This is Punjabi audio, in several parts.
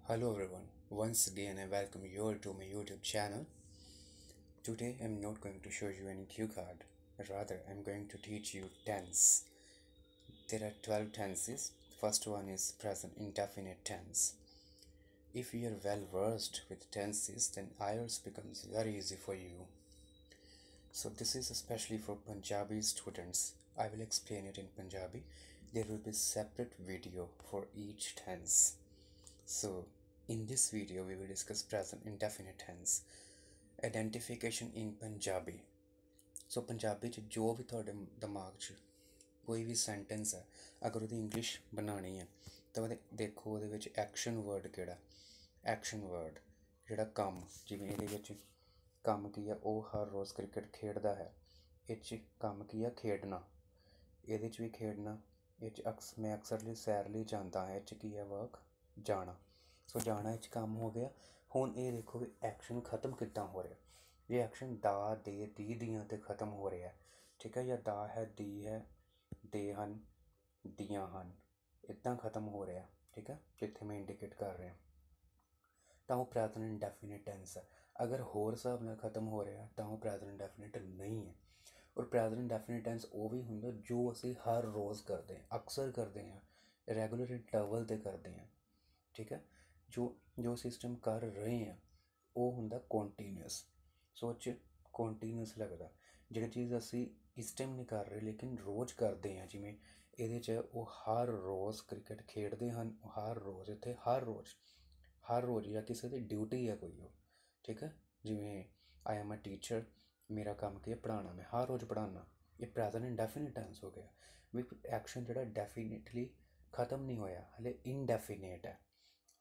Hello everyone, once again I welcome you all to my YouTube channel. Today I'm not going to show you any cue card, rather I'm going to teach you tense. There are 12 tenses. First one is present indefinite tense. If you are well versed with tenses, then IELTS becomes very easy for you. So this is especially for Punjabi students. I will explain it in Punjabi. There will be separate video for each tense. So in this video we will discuss present indefinite tense, identification in Punjabi. So Punjabi 'ਚ ਜੋ ਵੀ ਤੁਹਾਡੇ ਦਿਮਾਗ 'ਚ ਕੋਈ ਵੀ ਸੈਂਟੈਂਸ ਹੈ, ਅਗਰ ਉਹਦੀ ਇੰਗਲਿਸ਼ ਬਣਾਉਣੀ ਹੈ ਤਾਂ ਦੇਖੋ ਉਹਦੇ ਵਿੱਚ ਐਕਸ਼ਨ ਵਰਡ ਕਿਹੜਾ। ਐਕਸ਼ਨ ਵਰਡ ਜਿਹੜਾ ਕੰਮ, ਜਿਵੇਂ ਇਹਦੇ ਵਿੱਚ ਕੰਮ ਕੀ ਆ, ਉਹ ਹਰ ਰੋਜ਼ ਕ੍ਰਿਕਟ ਖੇਡਦਾ ਹੈ। ਇਹ 'ਚ ਕੰਮ ਕੀ ਆ, ਖੇਡਣਾ। ਇਹਦੇ 'ਚ ਵੀ ਖੇਡਣਾ। ਇਹ 'ਚ ਮੈਂ ਅਕਸਰ ਲਈ ਸੈਰ ਲਈ ਜਾਂਦਾ ਹਾਂ। ਇਹ 'ਚ ਕੀ ਹੈ, ਵਰਕ, ਜਾਣਾ। ਸੋ ਜਾਣਾ ਇਹ 'ਚ ਕੰਮ ਹੋ ਗਿਆ। ਹੁਣ ਇਹ ਦੇਖੋ ਵੀ ਐਕਸ਼ਨ ਖ਼ਤਮ ਕਿੱਦਾਂ ਹੋ ਰਿਹਾ। ਇਹ ਐਕਸ਼ਨ ਦਾ, ਦੇ, ਦੀ, ਦੀਆਂ 'ਤੇ ਖ਼ਤਮ ਹੋ ਰਿਹਾ, ਠੀਕ ਹੈ। ਜਾਂ ਦਾ ਹੈ, ਦੀ ਹੈ, ਦੇ ਹਨ, ਦੀਆਂ ਹਨ, ਇੱਦਾਂ ਖ਼ਤਮ ਹੋ ਰਿਹਾ, ਠੀਕ ਹੈ। ਜਿੱਥੇ ਮੈਂ ਇੰਡੀਕੇਟ ਕਰ ਰਿਹਾ ਤਾਂ ਉਹ ਪ੍ਰੈਜ਼ੈਂਟ ਇੰਡੈਫੀਨਿਟ ਟੈਂਸ ਹੈ। ਅਗਰ ਹੋਰ ਹਿਸਾਬ ਨਾਲ ਖ਼ਤਮ ਹੋ ਰਿਹਾ ਤਾਂ ਉਹ ਪ੍ਰੈਜ਼ੈਂਟ ਇੰਡੈਫੀਨਿਟ ਨਹੀਂ ਹੈ। ਔਰ ਪ੍ਰੈਜ਼ੈਂਟ ਇੰਡੈਫੀਨਿਟ ਟੈਂਸ ਉਹ ਵੀ ਹੁੰਦਾ ਜੋ ਅਸੀਂ ਹਰ ਰੋਜ਼ ਕਰਦੇ ਹਾਂ, ਅਕਸਰ ਕਰਦੇ ਹਾਂ, ਰੈਗੂਲਰ ਇੰਟਰਵਲ 'ਤੇ ਕਰਦੇ ਹਾਂ, ਠੀਕ ਹੈ। ਜੋ ਸਿਸਟਮ ਕਰ ਰਹੇ ਹਾਂ ਉਹ ਹੁੰਦਾ ਕੰਟੀਨਿਊਸ। ਸੋ 'ਚ ਕੰਟੀਨਿਊਸ ਲੱਗਦਾ। ਜਿਹੜੀ ਚੀਜ਼ ਅਸੀਂ ਇਸ ਟਾਈਮ ਨਹੀਂ ਕਰ ਰਹੇ ਲੇਕਿਨ ਰੋਜ਼ ਕਰਦੇ ਹਾਂ, ਜਿਵੇਂ ਇਹਦੇ 'ਚ ਉਹ ਹਰ ਰੋਜ਼ ਕ੍ਰਿਕਟ ਖੇਡਦੇ ਹਨ। ਹਰ ਰੋਜ਼, ਇੱਥੇ ਹਰ ਰੋਜ਼ ਜਾਂ ਕਿਸੇ ਦੀ ਡਿਊਟੀ ਹੈ ਕੋਈ ਉਹ, ਠੀਕ ਹੈ। ਜਿਵੇਂ ਆਈ ਐਮ ਅ ਟੀਚਰ, ਮੇਰਾ ਕੰਮ ਕੀ ਹੈ, ਪੜ੍ਹਾਉਣਾ। ਮੈਂ ਹਰ ਰੋਜ਼ ਪੜ੍ਹਾਉਣਾ। ਇਹ ਪ੍ਰੈਜ਼ੈਂਟ ਇੰਡੈਫੀਨਿਟ ਟੈਂਸ ਹੋ ਗਿਆ। ਵੀ ਐਕਸ਼ਨ ਜਿਹੜਾ ਡੈਫੀਨੇਟਲੀ ਖ਼ਤਮ ਨਹੀਂ ਹੋਇਆ, ਹਲੇ ਇਨਡੈਫੀਨੇਟ ਹੈ।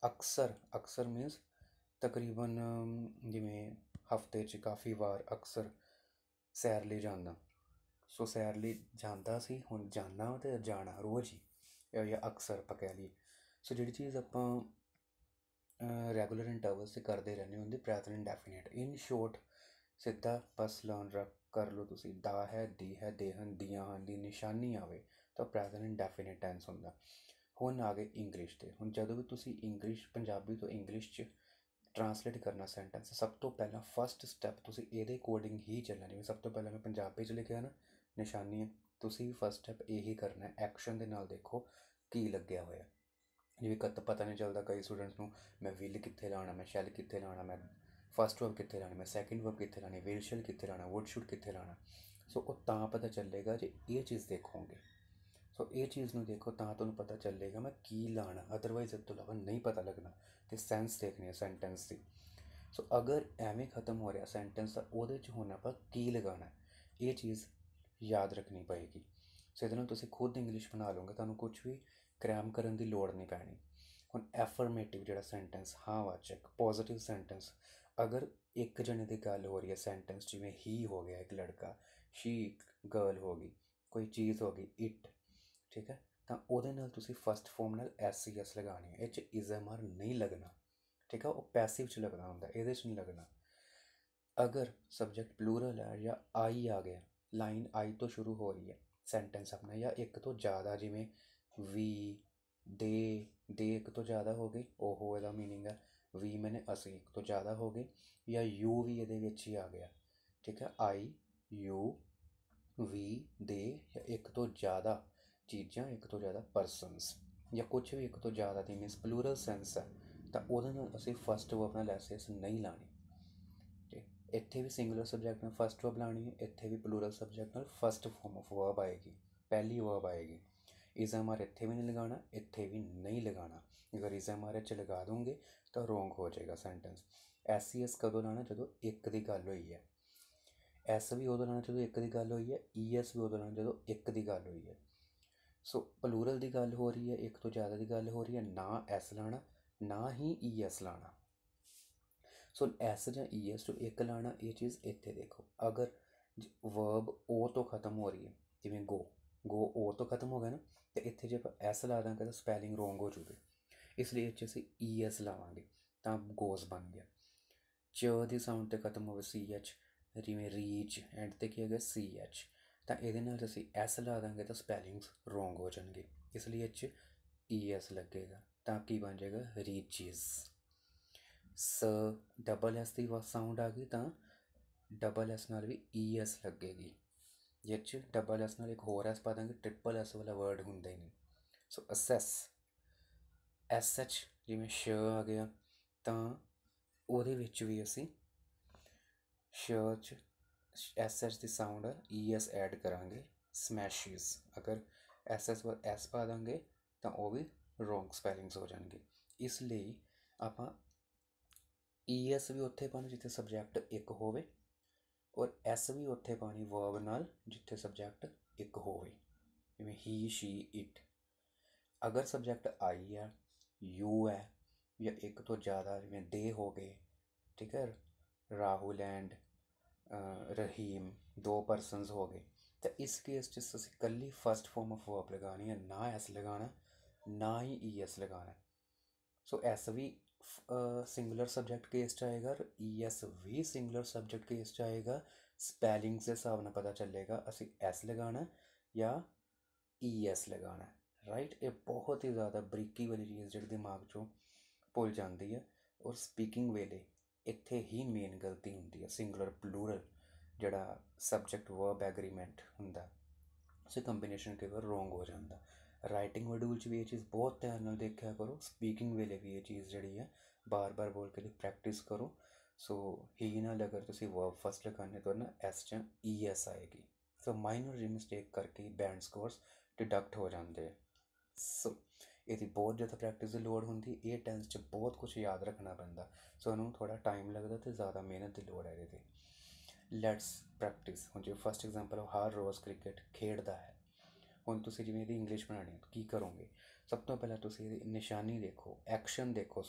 ਅਕਸਰ ਮੀਨਸ ਤਕਰੀਬਨ, ਜਿਵੇਂ ਹਫ਼ਤੇ 'ਚ ਕਾਫੀ ਵਾਰ ਅਕਸਰ ਸੈਰ ਲਈ ਜਾਂਦਾ। ਸੋ ਸੈਰ ਲਈ ਜਾਂਦਾ ਸੀ, ਹੁਣ ਜਾਣਾ ਅਤੇ ਜਾਣਾ ਰੋਜ਼ ਹੀ, ਜਾਂ ਅਕਸਰ ਆਪਾਂ ਕਹਿ ਲਈਏ। ਸੋ ਜਿਹੜੀ ਚੀਜ਼ ਆਪਾਂ ਰੈਗੂਲਰ ਇੰਟਰਵਲ 'ਤੇ ਕਰਦੇ ਰਹਿੰਦੇ ਹੁੰਦੇ, ਪ੍ਰੈਜ਼ੈਂਟ ਇੰਡੈਫੀਨੇਟ। ਇਨ ਸ਼ੋਰਟ ਸਿੱਧਾ ਬਸ ਲਰਨ ਕਰ ਲਓ ਤੁਸੀਂ। ਦਾ ਹੈ, ਦੀ ਹੈ, ਦੇ ਹਨ, ਦੀਆਂ ਹਨ ਦੀ ਨਿਸ਼ਾਨੀ ਆਵੇ ਤਾਂ ਪ੍ਰੈਜ਼ੈਂਟ ਇੰਡੈਫੀਨੇਟ ਟੈਂਸ ਹੁੰਦਾ। ਹੁਣ ਆ ਗਏ ਇੰਗਲਿਸ਼ 'ਤੇ। ਹੁਣ ਜਦੋਂ ਵੀ ਤੁਸੀਂ ਪੰਜਾਬੀ ਤੋਂ ਇੰਗਲਿਸ਼ 'ਚ ਟਰਾਂਸਲੇਟ ਕਰਨਾ ਸੈਂਟੈਂਸ, ਸਭ ਤੋਂ ਪਹਿਲਾਂ ਫਸਟ ਸਟੈਪ ਤੁਸੀਂ ਇਹਦੇ ਅਕੋਰਡਿੰਗ ਹੀ ਚੱਲਣਾ। ਜਿਵੇਂ ਸਭ ਤੋਂ ਪਹਿਲਾਂ ਮੈਂ ਪੰਜਾਬੀ 'ਚ ਲਿਖਿਆ ਨਾ ਨਿਸ਼ਾਨੀ ਹੈ, ਤੁਸੀਂ ਵੀ ਫਸਟ ਸਟੈਪ ਇਹੀ ਕਰਨਾ। ਐਕਸ਼ਨ ਦੇ ਨਾਲ ਦੇਖੋ ਕੀ ਲੱਗਿਆ ਹੋਇਆ। ਜਿਵੇਂ ਪਤਾ ਨਹੀਂ ਚੱਲਦਾ ਕਈ ਸਟੂਡੈਂਟਸ ਨੂੰ, ਮੈਂ ਵਿਲ ਕਿੱਥੇ ਲਾਉਣਾ, ਮੈਂ ਸ਼ੈਲ ਕਿੱਥੇ ਲਾਉਣਾ, ਮੈਂ ਫਸਟ ਵਰਬ ਕਿੱਥੇ ਲਾਉਣੀ, ਮੈਂ ਸੈਕਿੰਡ ਵਰਬ ਕਿੱਥੇ ਲਾਉਣੀ, ਵਿਲ ਸ਼ੈਲ ਕਿੱਥੇ ਲਾਉਣਾ, ਵੁੱਡ ਸ਼ੁੱਡ ਕਿੱਥੇ ਲਾਉਣਾ। ਸੋ ਉਹ ਤਾਂ ਪਤਾ ਚੱਲੇਗਾ ਜੇ ਇਹ ਚੀਜ਼ ਦੇਖੋਗੇ। ਸੋ ਇਹ ਚੀਜ਼ ਨੂੰ ਦੇਖੋ ਤਾਂ ਤੁਹਾਨੂੰ ਪਤਾ ਚੱਲੇਗਾ ਮੈਂ ਕੀ ਲਾਉਣਾ। ਅਦਰਵਾਈਜ਼ ਇਸ ਤੋਂ ਇਲਾਵਾ ਨਹੀਂ ਪਤਾ ਲੱਗਣਾ। ਅਤੇ ਸੈਂਸ ਦੇਖਣੀ ਹੈ ਸੈਂਟੈਂਸ ਦੀ। ਸੋ ਅਗਰ ਐਵੇਂ ਖ਼ਤਮ ਹੋ ਰਿਹਾ ਸੈਂਟੈਂਸ ਤਾਂ ਉਹਦੇ 'ਚ ਹੁਣ ਆਪਾਂ ਕੀ ਲਗਾਉਣਾ, ਇਹ ਚੀਜ਼ ਯਾਦ ਰੱਖਣੀ ਪਏਗੀ। ਸੋ ਇਹਦੇ ਨਾਲ ਤੁਸੀਂ ਖੁਦ ਇੰਗਲਿਸ਼ ਬਣਾ ਲਓਗੇ, ਤੁਹਾਨੂੰ ਕੁਛ ਵੀ ਕ੍ਰੈਮ ਕਰਨ ਦੀ ਲੋੜ ਨਹੀਂ ਪੈਣੀ। ਹੁਣ ਐਫਰਮੇਟਿਵ ਜਿਹੜਾ ਸੈਂਟੈਂਸ, ਹਾਂ ਵਾਚਕ, ਪੋਜ਼ੀਟਿਵ ਸੈਂਟੈਂਸ। ਅਗਰ ਇੱਕ ਜਣੇ ਦੀ ਗੱਲ ਹੋ ਰਹੀ ਹੈ ਸੈਂਟੈਂਸ, ਜਿਵੇਂ ਹੀ ਹੋ ਗਿਆ ਇੱਕ ਲੜਕਾ, ਸ਼ੀ ਇੱਕ ਗਰਲ ਹੋ ਗਈ, ਕੋਈ ਚੀਜ਼ ਹੋ ਗਈ ਇਟ, ਠੀਕ ਹੈ। ਤਾਂ ਉਹਦੇ ਨਾਲ ਤੁਸੀਂ ਫਸਟ ਫੋਰਮ ਨਾਲ SES ਲਗਾਉਣੀ ਹੈ। ਇਹ 'ਚ ISMR ਨਹੀਂ ਲੱਗਣਾ, ਠੀਕ ਹੈ। ਉਹ ਪੈਸਿਵ 'ਚ ਲੱਗਣਾ ਹੁੰਦਾ, ਇਹਦੇ 'ਚ ਨਹੀਂ ਲੱਗਣਾ। ਅਗਰ ਸਬਜੈਕਟ ਪਲੂਰਲ ਹੈ ਜਾਂ ਆਈ ਆ ਗਿਆ, ਲਾਈਨ ਆਈ ਤੋਂ ਸ਼ੁਰੂ ਹੋ ਰਹੀ ਹੈ ਸੈਂਟੈਂਸ ਆਪਣਾ, ਜਾਂ ਇੱਕ ਤੋਂ ਜ਼ਿਆਦਾ, ਜਿਵੇਂ ਵੀ, ਦੇ ਇੱਕ ਤੋਂ ਜ਼ਿਆਦਾ ਹੋ ਗਈ, ਉਹ ਇਹਦਾ ਮੀਨਿੰਗ ਹੈ। ਵੀ ਮੈਨੇ ਅਸੀਂ ਇੱਕ ਤੋਂ ਜ਼ਿਆਦਾ ਹੋ ਗਏ, ਜਾਂ ਯੂ ਵੀ ਇਹਦੇ ਵਿੱਚ ਹੀ ਆ ਗਿਆ, ਠੀਕ ਹੈ। ਆਈ, ਯੂ, ਵੀ, ਦੇ, ਜਾਂ ਇੱਕ ਤੋਂ ਜ਼ਿਆਦਾ ਚੀਜ਼ਾਂ, ਇੱਕ ਤੋਂ ਜ਼ਿਆਦਾ ਪਰਸਨਸ, ਜਾਂ ਕੁਛ ਵੀ ਇੱਕ ਤੋਂ ਜ਼ਿਆਦਾ ਦੀ ਮੀਨਸ ਪਲੂਰਲ ਸੈਂਸ ਹੈ, ਤਾਂ ਉਹਦੇ ਨਾਲ ਅਸੀਂ ਫਸਟ ਵਰਬ ਨਾਲ ਐਸਐਸ ਨਹੀਂ ਲਾਣੀ। ਠੀਕ, ਇੱਥੇ ਵੀ ਸਿੰਗੂਲਰ ਸਬਜੈਕਟ ਨਾਲ ਫਸਟ ਵਰਬ ਲਾਣੀ ਹੈ, ਇੱਥੇ ਵੀ ਪਲੂਰਲ ਸਬਜੈਕਟ ਨਾਲ ਫਸਟ ਫੋਰਮ ਆਫ ਵਰਬ ਆਏਗੀ, ਪਹਿਲੀ ਵਰਬ ਆਏਗੀ। ISMR ਇੱਥੇ ਵੀ ਨਹੀਂ ਲਗਾਉਣਾ, ਇੱਥੇ ਵੀ ਨਹੀਂ ਲਗਾਉਣਾ। ਅਗਰ ISMR ਇੱਥੇ ਲਗਾ ਦੋਗੇ ਤਾਂ ਰੋਂਗ ਹੋ ਜਾਏਗਾ ਸੈਂਟੈਂਸ। SES ਕਦੋਂ ਲਾਉਣਾ, ਜਦੋਂ ਇੱਕ ਦੀ ਗੱਲ ਹੋਈ ਹੈ। ਐਸ ਵੀ ਉਦੋਂ ਲਾਉਣਾ ਜਦੋਂ ਇੱਕ ਦੀ ਗੱਲ ਹੋਈ ਹੈ। ES ਵੀ ਉਦੋਂ ਲਾਉਣਾ ਜਦੋਂ ਇੱਕ ਦੀ ਗੱਲ ਹੋਈ ਹੈ। ਸੋ ਪਲੂਰਲ ਦੀ ਗੱਲ ਹੋ ਰਹੀ ਹੈ, ਇੱਕ ਤੋਂ ਜ਼ਿਆਦਾ ਦੀ ਗੱਲ ਹੋ ਰਹੀ ਹੈ, ਨਾ ਐਸ ਲਾਣਾ, ਨਾ ਹੀ ES ਲਾਣਾ। ਸੋ ਐਸ ਜਾਂ ES ਤੋਂ ਇੱਕ ਲਾਣਾ, ਇਹ ਚੀਜ਼ ਇੱਥੇ ਦੇਖੋ। ਅਗਰ ਵਰਬ O ਤੋਂ ਖ਼ਤਮ ਹੋ ਰਹੀ ਹੈ, ਜਿਵੇਂ ਗੋ O ਤੋਂ ਖ਼ਤਮ ਹੋ ਗਿਆ ਨਾ, ਅਤੇ ਇੱਥੇ ਜੇ ਆਪਾਂ ਐਸ ਲਾ ਦਾਂਗੇ ਤਾਂ ਸਪੈਲਿੰਗ ਰੋਂਗ ਹੋ ਜੂਗੀ। ਇਸ ਲਈ ਇੱਥੇ ਅਸੀਂ ES ਲਾਵਾਂਗੇ ਤਾਂ ਗੋਜ਼ ਬਣ ਗਿਆ। ਚ ਦੀ ਸਾਊਂਡ 'ਤੇ ਖ਼ਤਮ ਹੋਵੇ CH, ਜਿਵੇਂ ਰੀਚ, ਐਂਡ 'ਤੇ ਕੀ ਹੈਗਾ CH, ਤਾਂ ਇਹਦੇ ਨਾਲ ਅਸੀਂ ਐਸ ਲਾ ਦਾਂਗੇ ਤਾਂ ਸਪੈਲਿੰਗਸ ਰੋਂਗ ਹੋ ਜਾਣਗੇ। ਇਸ ਲਈ ਇਹ 'ਚ ES ਲੱਗੇਗਾ ਤਾਂ ਕੀ ਬਣ ਜਾਏਗਾ ਰੀਚਿਸ। ਸ ਡਬਲ ਐਸ ਦੀ ਸਾਊਂਡ ਆ ਗਈ ਤਾਂ ਡਬਲ ਐਸ ਨਾਲ ਵੀ ਈ ਐਸ ਲੱਗੇਗੀ। ਜਿਹ 'ਚ ਡਬਲ ਐਸ ਨਾਲ ਇੱਕ ਹੋਰ ਐਸ ਪਾ ਦਾਂਗੇ, ਟ੍ਰਿਪਲ ਐਸ ਵਾਲਾ ਵਰਡ ਹੁੰਦਾ ਹੀ ਨਹੀਂ। ਸੋ ਅਸੈਸ, ਐਸ ਐਚ ਜਿਵੇਂ ਸ਼ ਆ ਗਿਆ ਤਾਂ ਉਹਦੇ ਵਿੱਚ ਵੀ ਅਸੀਂ ਸ਼ 'ਚ ਐਸ ਐਚ ਦੀ ਸਾਊਂਡ ਈ ਐਸ ਐਡ ਕਰਾਂਗੇ। ਸਮੈਸ਼ਿਸ, ਅਗਰ ਐਸ ਐਸ ਐਸ ਪਾ ਦਾਂਗੇ ਤਾਂ ਉਹ ਵੀ ਰੋਂਗ ਸਪੈਲਿੰਗਸ ਹੋ ਜਾਣਗੇ। ਇਸ ਲਈ ਆਪਾਂ ਈ ਐਸ ਵੀ ਉੱਥੇ ਪਾਉਣਾ ਜਿੱਥੇ ਸਬਜੈਕਟ ਇੱਕ ਹੋਵੇ, ਔਰ ਐਸ ਵੀ ਉੱਥੇ ਪਾਣੀ ਵਰਬ ਨਾਲ ਜਿੱਥੇ ਸਬਜੈਕਟ ਇੱਕ ਹੋਵੇ, ਜਿਵੇਂ ਹੀ, ਸ਼ੀ, ਇਟ। ਅਗਰ ਸਬਜੈਕਟ ਆਈ ਹੈ, ਯੂ ਹੈ, ਜਾਂ ਇੱਕ ਤੋਂ ਜ਼ਿਆਦਾ ਜਿਵੇਂ ਦੇ ਹੋ ਗਏ, ਠੀਕ ਹੈ, ਰਾਹੁਲ ਐਂਡ ਰਹੀਮ, 2 ਪਰਸਨਸ ਹੋ ਗਏ, ਤਾਂ ਇਸ ਕੇਸ 'ਚ ਅਸੀਂ ਇਕੱਲੀ ਫਸਟ ਫੋਰਮ ਆਫ ਵਰਬ ਲਗਾਉਣੀ ਹੈ, ਨਾ ਐਸ ਲਗਾਉਣਾ, ਨਾ ਹੀ ਈ ਐਸ ਲਗਾਉਣਾ। ਸੋ ਐਸ ਵੀ ਸਿੰਗੂਲਰ ਸਬਜੈਕਟ ਕੇਸ 'ਚ ਆਏਗਾ, ਈ ਐਸ ਵੀ ਸਿੰਗੂਲਰ ਸਬਜੈਕਟ ਕੇਸ 'ਚ ਆਏਗਾ। ਸਪੈਲਿੰਗਸ ਦੇ ਹਿਸਾਬ ਨਾਲ ਪਤਾ ਚੱਲੇਗਾ ਅਸੀਂ ਐਸ ਲਗਾਉਣਾ ਜਾਂ ਈ ਐਸ ਲਗਾਉਣਾ, ਰਾਈਟ। ਇਹ ਬਹੁਤ ਹੀ ਜ਼ਿਆਦਾ ਬਰੀਕੀ ਵਾਲੀ ਚੀਜ਼ ਜਿਹੜੀ ਦਿਮਾਗ 'ਚੋਂ ਭੁੱਲ ਜਾਂਦੀ ਹੈ, ਔਰ ਸਪੀਕਿੰਗ ਵੇਲੇ ਇੱਥੇ ਹੀ ਮੇਨ ਗਲਤੀ ਹੁੰਦੀ ਹੈ। ਸਿੰਗੂਲਰ ਪਲੂਰਲ ਜਿਹੜਾ ਸਬਜੈਕਟ ਵਰਬ ਐਗਰੀਮੈਂਟ ਹੁੰਦਾ, ਉਸੇ ਕੰਬੀਨੇਸ਼ਨ ਕਈ ਵਾਰ ਰੋਂਗ ਹੋ ਜਾਂਦਾ। ਰਾਈਟਿੰਗ ਮੋਡਿਊਲ 'ਚ ਵੀ ਇਹ ਚੀਜ਼ ਬਹੁਤ ਧਿਆਨ ਨਾਲ ਦੇਖਿਆ ਕਰੋ। ਸਪੀਕਿੰਗ ਵੇਲੇ ਵੀ ਇਹ ਚੀਜ਼ ਜਿਹੜੀ ਹੈ ਬਾਰ-ਬਾਰ ਬੋਲ ਕੇ ਪ੍ਰੈਕਟਿਸ ਕਰੋ। ਸੋ ਹੀ ਨਾਲ ਅਗਰ ਤੁਸੀਂ ਵਰਬ ਫਸਟ ਲਗਾਉਂਦੇ ਤਾਂ ਨਾ ਐਸ 'ਚ ਈ ਐਸ ਆਏਗੀ। ਸੋ ਮਾਈਨਰ ਜਿਹੀ ਮਿਸਟੇਕ ਕਰਕੇ ਬੈਂਡ ਸਕੋਰਸ ਡਿਡਕਟ ਹੋ ਜਾਂਦੇ ਆ। ਸੋ ਇਹਦੀ ਬਹੁਤ ਜ਼ਿਆਦਾ ਪ੍ਰੈਕਟਿਸ ਦੀ ਲੋੜ ਹੁੰਦੀ। ਇਹ ਟੈਂਸ 'ਚ ਬਹੁਤ ਕੁਛ ਯਾਦ ਰੱਖਣਾ ਪੈਂਦਾ, ਸੋ ਇਹਨੂੰ ਥੋੜ੍ਹਾ ਟਾਈਮ ਲੱਗਦਾ ਅਤੇ ਜ਼ਿਆਦਾ ਮਿਹਨਤ ਦੀ ਲੋੜ ਹੈ ਇਹਦੇ 'ਤੇ। Let's practice. ਹੁਣ ਜਿਵੇਂ ਫਸਟ ਐਗਜ਼ਾਮਪਲ ਹਰ ਰੋਜ਼ ਕ੍ਰਿਕਟ ਖੇਡਦਾ ਹੈ। ਹੁਣ ਤੁਸੀਂ ਜਿਵੇਂ ਇਹਦੀ ਇੰਗਲਿਸ਼ ਬਣਾਉਣੀ ਹੈ, ਕੀ ਕਰੋਗੇ? ਸਭ ਤੋਂ ਪਹਿਲਾਂ ਤੁਸੀਂ ਇਹਦੀ ਨਿਸ਼ਾਨੀ ਦੇਖੋ, ਐਕਸ਼ਨ ਦੇਖੋ,